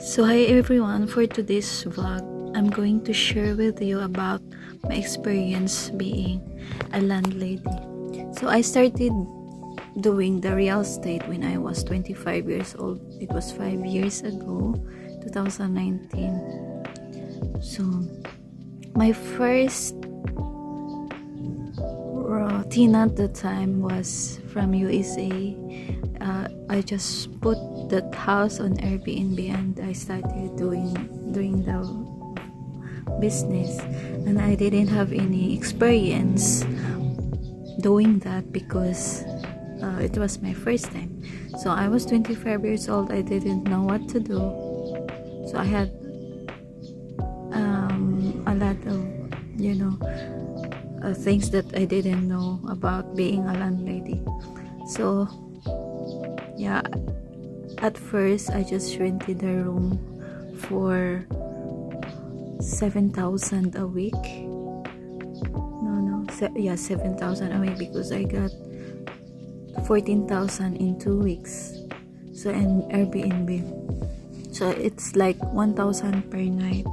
So hi everyone, for today's vlog, I'm going to share with you about my experience being a landlady. So I started doing the real estate when I was 25 years old. It was 5 years ago, 2019. So my first tenant at the time was from USA. I just put that house on Airbnb and I started doing the business, and I didn't have any experience doing that because it was my first time. So I was 25 years old. I didn't know what to do, so I had a lot of things that I didn't know about being a landlady. So yeah, at first I just rented a room for 7,000 a week. 7,000 a week, because I got 14,000 in 2 weeks. So in Airbnb, so it's like 1,000 per night,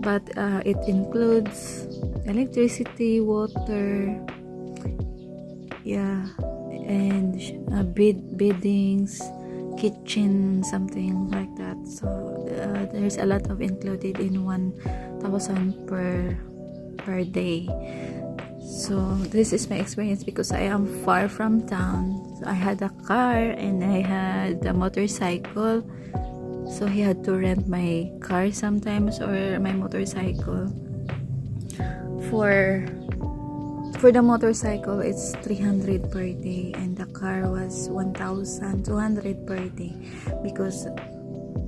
but it includes electricity, water, and biddings, kitchen, something like that. So there's a lot of included in 1,000 per day. So this is my experience because I am far from town. So I had a car and I had a motorcycle, so he had to rent my car sometimes or my motorcycle. For the motorcycle, it's 300 per day, and the car was 1,200 per day because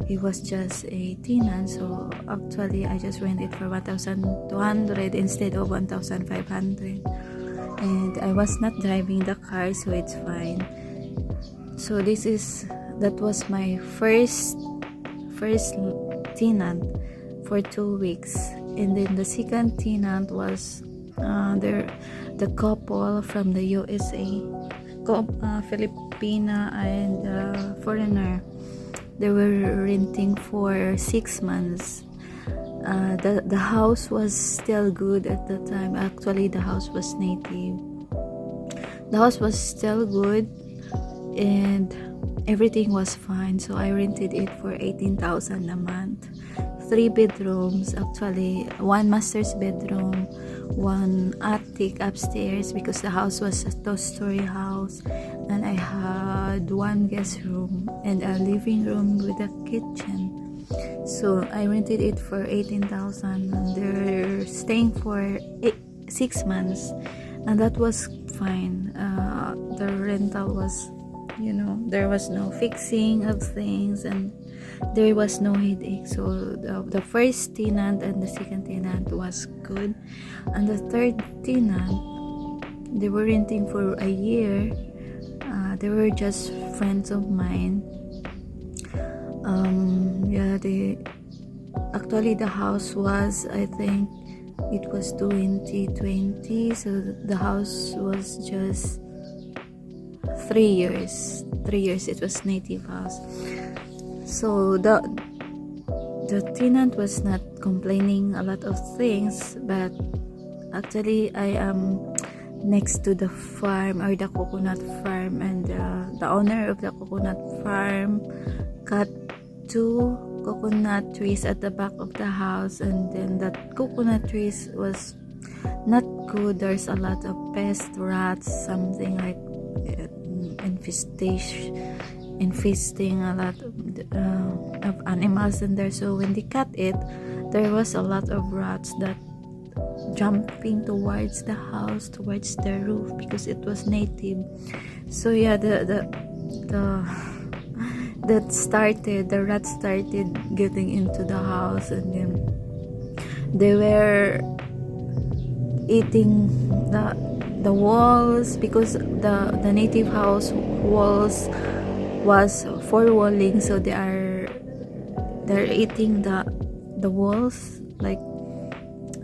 he was just a tenant. So actually I just rented for 1,200 instead of 1,500, and I was not driving the car, so it's fine. So that was my first tenant for 2 weeks. And then the second tenant was the couple from the USA, Filipina and foreigner. They were renting for 6 months. The house was still good at the time. Actually, the house was native. The house was still good and everything was fine. So I rented it for 18,000 a month. 3 bedrooms, actually 1 master's bedroom, 1 attic upstairs, because the house was a 2-story house, and I had 1 guest room and a living room with a kitchen. So I rented it for 18,000, and they're staying for 6 months, and that was fine. The rental was, there was no fixing of things and there was no headache. So the first tenant and the second tenant was good, and the third tenant, they were renting for a year. They were just friends of mine. Actually the house was, I think it was 2020, so the house was just 3 years. It was native house. So the tenant was not complaining a lot of things, but actually I am next to the farm, or the coconut farm, and the owner of the coconut farm cut 2 coconut trees at the back of the house, and then that coconut trees was not good. There's a lot of pests, rats, something like infesting a lot of animals in there. So when they cut it, there was a lot of rats that jumping towards the house, towards the roof, because it was native. So yeah, the rats started getting into the house, and then they were eating the walls, because the native house walls was 4 walling, so they're eating the walls, like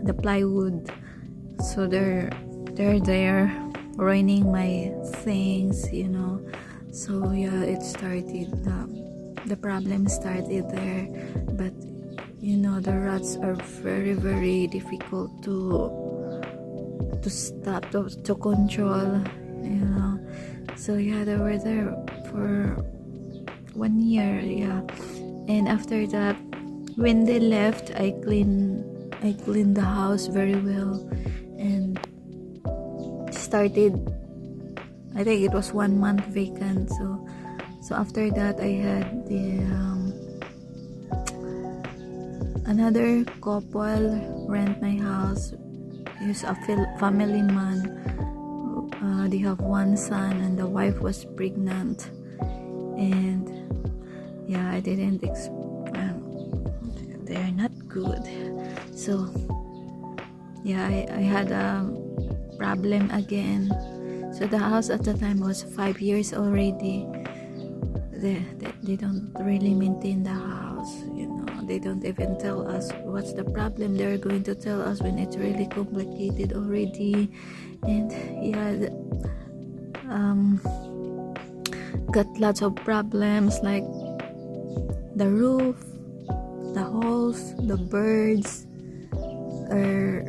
the plywood. So they're there ruining my things. So yeah, it started the problem started there. But you know, the rats are very, very difficult to stop, to control, you know. So yeah, they were there for 1 year, yeah. And after that, when they left, I cleaned the house very well and started, I think it was 1 month vacant. So after that, I had the another couple rent my house. He's a family man. They have one son, and the wife was pregnant. And yeah, I didn't they are not good. So yeah, I had a problem again. So the house at the time was 5 years already. They don't really maintain the house, you know. They don't even tell us what's the problem. They're going to tell us when it's really complicated already. And yeah, got lots of problems like the roof, the holes, the birds are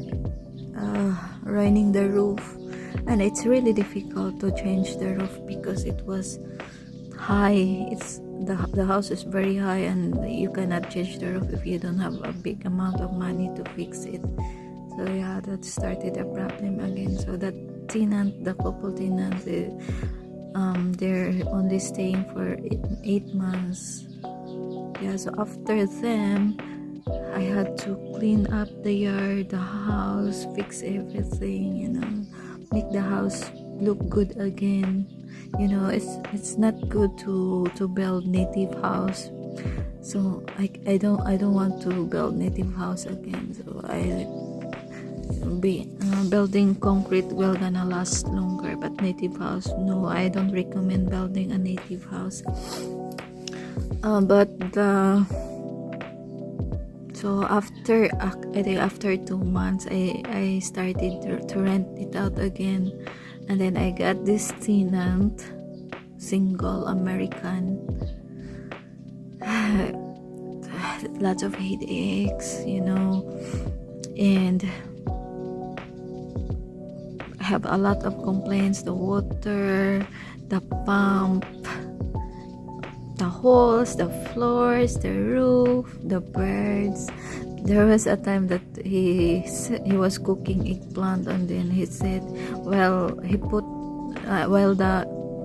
ruining the roof, and it's really difficult to change the roof because it was high. It's the house is very high, and you cannot change the roof if you don't have a big amount of money to fix it. So yeah, that started a problem again. So that tenant, the couple tenant, they're only staying for 8 months. Yeah, so after them, I had to clean up the yard, the house, fix everything, you know, make the house look good again. You know, it's not good to build native house. So I don't want to build native house again. So I be building concrete will gonna last longer, but native house, no, I don't recommend building a native house. So after I think after 2 months, I started to rent it out again, and then I got this tenant, single American. Lots of headaches, you know, and have a lot of complaints. The water, the pump, the holes, the floors, the roof, the birds. There was a time that he was cooking eggplant, and then he said, well, he put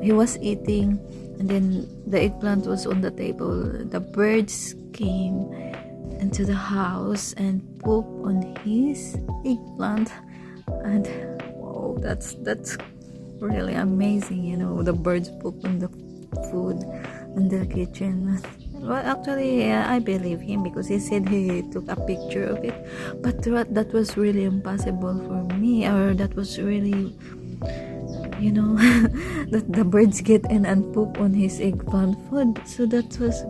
he was eating, and then the eggplant was on the table. The birds came into the house and poop on his eggplant, and wow, that's really amazing, you know. The birds poop on the food in the kitchen. Well, actually, I believe him because he said he took a picture of it, but that was really impossible for me, or that was really, you know, that the birds get in and poop on his eggplant food. So that was,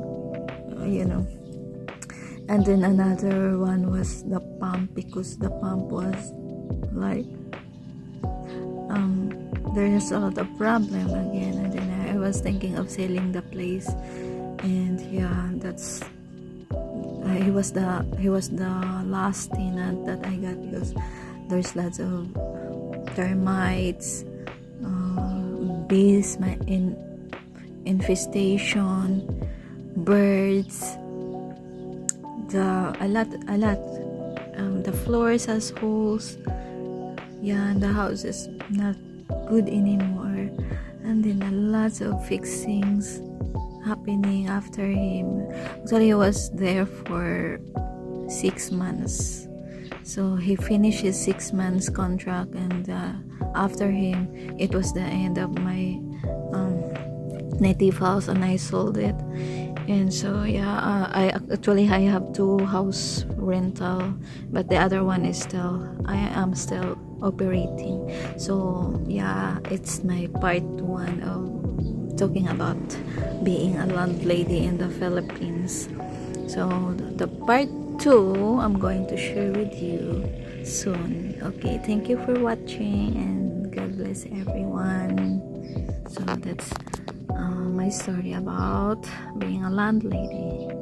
you know. And then another one was the pump, because the pump was like there's a lot of problem again. And then I was thinking of selling the place, and yeah, that's he was the last tenant that I got, because there's lots of termites, bees, infestation, birds, a lot. The floors has holes. Yeah, and the house is not good anymore. And then lots of fixings happening after him. Actually, he was there for 6 months. So he finished his 6 months contract, and after him, it was the end of my native house, and I sold it. And so yeah, I have 2 house rental, but the other one is I am still operating. So yeah, it's my part 1 of talking about being a landlady in the Philippines. So the part 2 I'm going to share with you soon. Okay, thank you for watching, and God bless everyone. So that's my story about being a landlady.